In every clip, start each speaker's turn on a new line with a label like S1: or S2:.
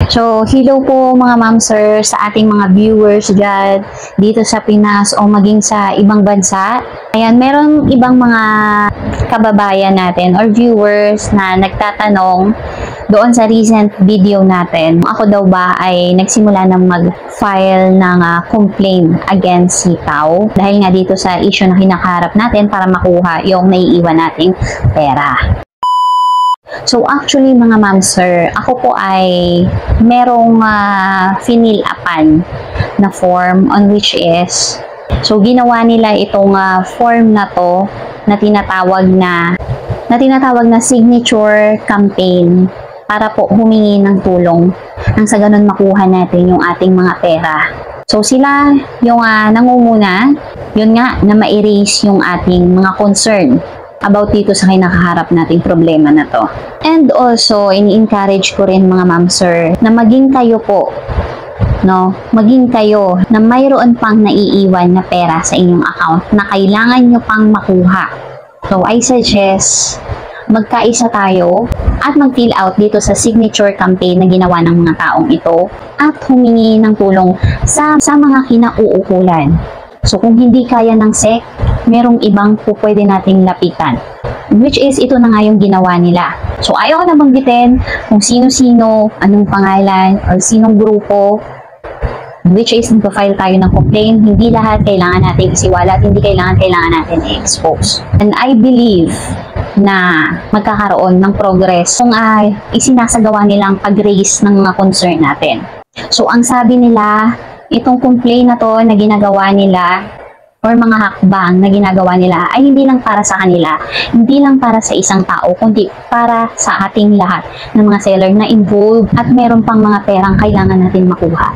S1: So, hello po mga ma'am sir sa ating mga viewers dyan dito sa Pinas o maging sa ibang bansa. Ayan, meron ibang mga kababayan natin or viewers na nagtatanong doon sa recent video natin. Ako daw ba ay nagsimula ng mag-file ng complaint against Sitaw dahil nga dito sa issue na kinakaharap natin para makuha yung naiiwan nating pera. So actually mga ma'am sir, ako po ay merong finil upan na form on which is, so ginawa nila itong form na to na tinatawag na signature campaign para po humingi ng tulong nang sa ganun makuha natin yung ating mga pera. So sila yung nangunguna, yun nga na ma-erase yung ating mga concern about dito sa kinakaharap nating problema na to. And also, ini-encourage ko rin mga ma'am sir na maging kayo po, no? Maging kayo na mayroon pang naiiwan na pera sa inyong account na kailangan nyo pang makuha. So, I suggest magkaisa tayo at mag-fill out dito sa signature campaign na ginawa ng mga taong ito at humingi ng tulong sa mga kinauukulan. So, kung hindi kaya ng SEC, merong ibang po pwede nating lapitan. Which is, ito na nga yung ginawa nila. So, ayaw ko na banggitin kung sino-sino, anong pangalan, or sinong grupo. Which is, nagpa-file tayo ng complaint. Hindi lahat kailangan natin isiwalat, hindi kailangan natin i-expose. And I believe na magkakaroon ng progress kung isinasagawa nilang pag-raise ng mga concern natin. So, ang sabi nila, itong complaint na to na ginagawa nila or mga hakbang na ginagawa nila ay hindi lang para sa kanila, hindi lang para sa isang tao, kundi para sa ating lahat ng mga seller na involved at meron pang mga perang kailangan natin makuha.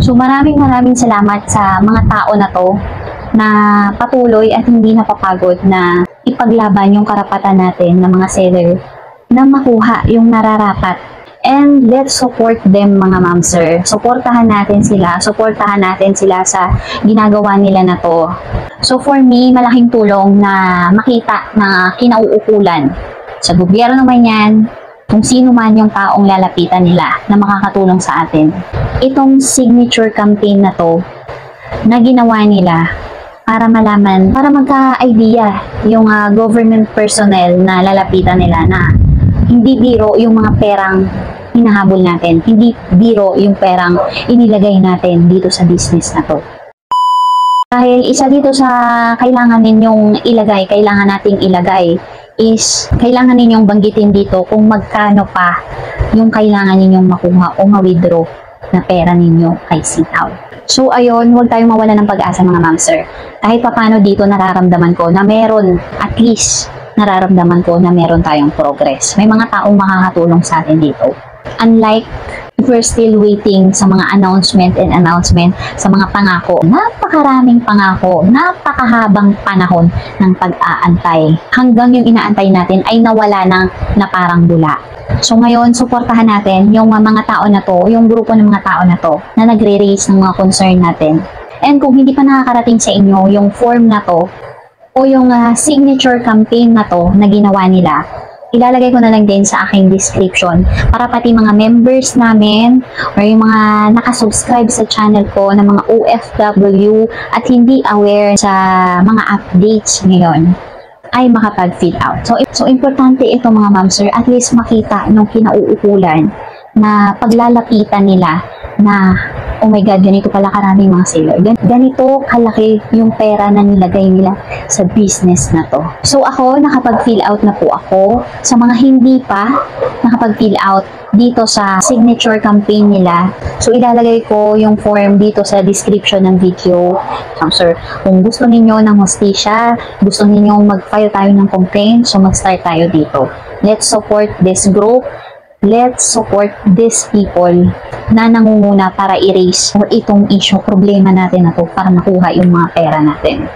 S1: So maraming salamat sa mga tao na to na patuloy at hindi napapagod na ipaglaban yung karapatan natin ng mga seller na makuha yung nararapat. And let's support them mga ma'am sir. Suportahan natin sila sa ginagawa nila na to. So for me, malaking tulong na makita na kinauukulan sa gobyerno man yan, kung sino man yung taong lalapitan nila na makakatulong sa atin. Itong signature campaign na to na ginawa nila para malaman, para magka-idea yung government personnel na lalapitan nila na hindi biro yung mga perang hinahabol natin. Hindi biro yung perang inilagay natin dito sa business na to. Dahil isa dito sa kailangan nating ilagay is kailangan ninyong banggitin dito kung magkano pa yung kailangan ninyong makuha o ma-withdraw na pera ninyo kay Sitaw. So ayun, huwag tayong mawala ng pag-asa mga ma'am sir. Kahit papano dito nararamdaman ko na meron, at least nararamdaman ko na meron tayong progress. May mga taong makakatulong sa atin dito. Unlike if we're still waiting sa mga announcement sa mga pangako, napakaraming pangako, napakahabang panahon ng pag-aantay. Hanggang yung inaantay natin ay nawala na parang bula. So ngayon, suportahan natin yung mga tao na to, yung grupo ng mga tao na to na nagre-raise ng mga concern natin. And kung hindi pa nakakarating sa inyo yung form na to o yung signature campaign na to na ginawa nila, ilalagay ko na lang din sa aking description para pati mga members namin or yung mga nakasubscribe sa channel ko ng mga OFW at hindi aware sa mga updates ngayon ay makapag-fill out. So importante ito mga ma'am sir, at least makita nung kinauukulan na paglalapitan nila na oh my God, ganito pala karaming mga seller. Ganito kalaki yung pera na nilagay nila sa business na to. So ako, nakapag-fill out na po ako. Sa mga hindi pa nakapag-fill out dito sa signature campaign nila, so ilalagay ko yung form dito sa description ng video. So, sir, kung gusto ninyo ng hostisya, gusto ninyo mag-file tayo ng complaint, so mag-start tayo dito. Let's support this group. Let's support these people na nangunguna para i-raise o itong issue, problema natin na to para makuha yung mga pera natin.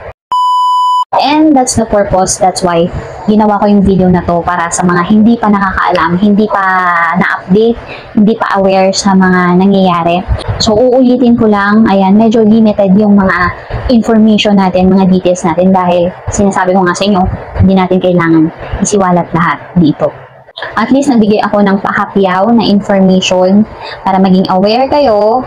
S1: And that's the purpose, that's why ginawa ko yung video na to para sa mga hindi pa nakakaalam, hindi pa na-update, hindi pa aware sa mga nangyayari. So uulitin ko lang, ayan, medyo limited yung mga information natin, mga details natin dahil sinasabi ko nga sa inyo, hindi natin kailangan isiwalat lahat dito. At least nagbigay ako ng pahapyaw na information para maging aware kayo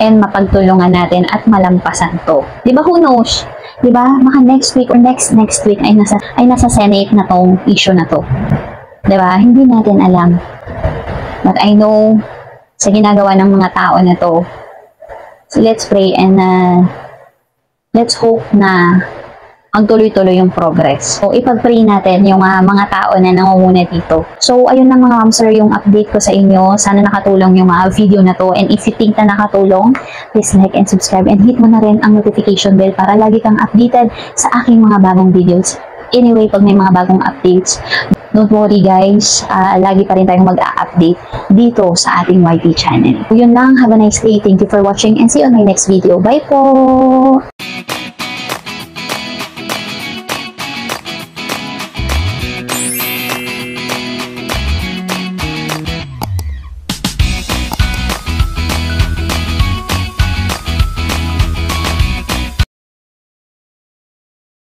S1: and mapagtulungan natin at malampasan to. Di ba, who knows? Di ba, maka next week or next week ay nasa Senate na tong issue na to. Di ba? Hindi natin alam. But I know sa ginagawa ng mga tao na to. So let's pray and let's hope na ang tuloy-tuloy yung progress. So, ipag-pray natin yung mga tao na nangunguna dito. So, ayun na mga ma'am sir yung update ko sa inyo. Sana nakatulong yung mga video na to. And if you think na nakatulong, please like and subscribe. And hit mo na rin ang notification bell para lagi kang updated sa aking mga bagong videos. Anyway, pag may mga bagong updates, don't worry guys, lagi pa rin tayong mag-a-update dito sa ating YT channel. Yun lang, have a nice day. Thank you for watching and see you on my next video. Bye po!